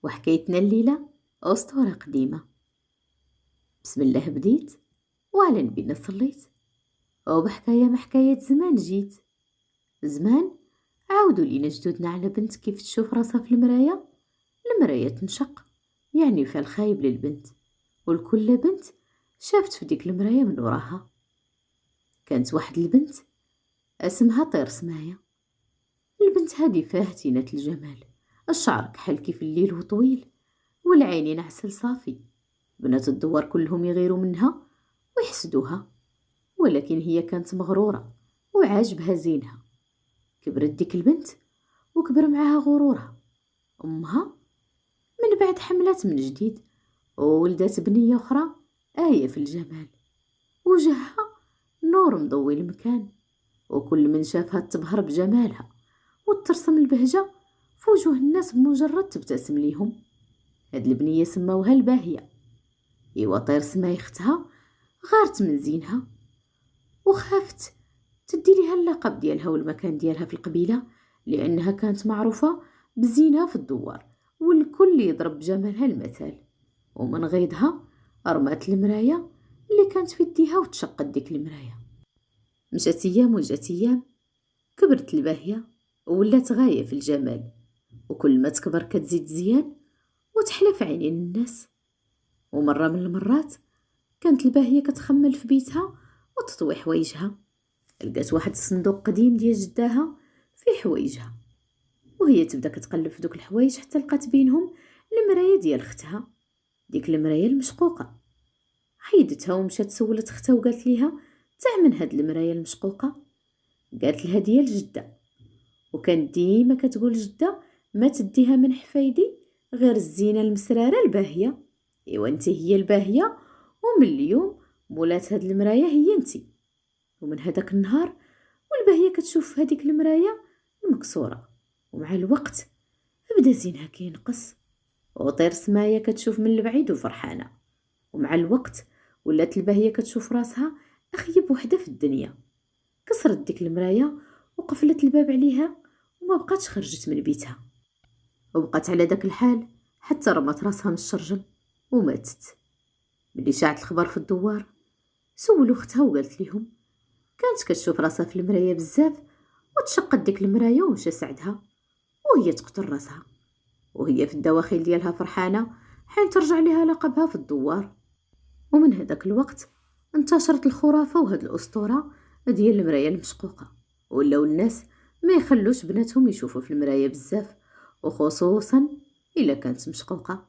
وحكايتنا الليلة أسطورة قديمة. بسم الله بديت وعلى نبينا صليت، وبحكاية ما حكاية زمان جيت. زمان عاودوا لينا جدودنا على بنت كيف تشوف راسها في المراية تنشق، يعني فال خايب للبنت، والكل بنت شافت في ديك المراية من وراها. كانت واحد البنت اسمها طير سماية. البنت هذه فاهتينة الجمال، الشعر كحل كيف الليل وطويل، والعينين عسل صافي. بنات الدوار كلهم يغيروا منها ويحسدوها، ولكن هي كانت مغرورة وعاجبها زينها. كبرت ديك البنت وكبر معاها غرورها. أمها من بعد حملات من جديد وولدت بنية أخرى آية في الجمال، وجهها نور مضوي المكان، وكل من شافها تبهر بجمالها وترسم البهجة في وجوه الناس بمجرد تبتسم ليهم. هاد البنية سماوها الباهية. إيوا طير سماي اختها غارت من زينها وخافت تدي ليها اللقب ديالها والمكان ديالها في القبيلة، لأنها كانت معروفة بزينها في الدوار والكل يضرب بجمالها المثال. ومن غيظها رمات المراية اللي كانت في يديها وتشقت ديك المراية. مشات أيام وجات أيام، كبرت الباهية وولات غاية في الجمال، وكل ما تكبر كتزيد زيان وتحلى في عينين الناس. ومرة من المرات كانت الباهية كتخمل في بيتها وتطوي حوايجها، لقات واحد الصندوق قديم ديال جداها فيه حوايجها، وهي تبدا كتقلب في دوك الحوايج حتى لقات بينهم المراية ديال اختها، ديك المراية المشقوقة. حيدتها ومشات سولت اختها وقالت ليها تاع من هاد المراية المشقوقة. قالت لها ديال جدة، وكانت ديما كتقول جدة ما تديها من حفايدي غير الزينة المسرارة الباهية. ايوا انت هي الباهية، ومن اليوم مولات هاد المراية هي انتي. ومن هداك النهار والباهية كتشوف هذيك المراية المكسورة، ومع الوقت بدا زينها كينقص. وطير سماية كتشوف من البعيد وفرحانة، ومع الوقت ولات الباهية كتشوف راسها أخيب وحدة في الدنيا. كسرت ديك المراية وقفلت الباب عليها وما بقاتش خرجت من بيتها، وبقات على داك الحال حتى رمت راسها من الشرجم وماتت. ملي شاعت الخبر في الدوار سولوا اختها وقالت ليهم كانت كتشوف راسها في المراية بزاف وتشقت ديك المراية ومشى سعدها، وهي تقتل راسها وهي في الدواخل ديالها فرحانة حين ترجع لها لقبها في الدوار. ومن هذاك الوقت انتشرت الخرافة وهاد الأسطورة ديال المراية المشقوقة، ولاو الناس ما يخلوش بناتهم يشوفوا في المراية بزاف، وخصوصا إلا كانت مشقوقة.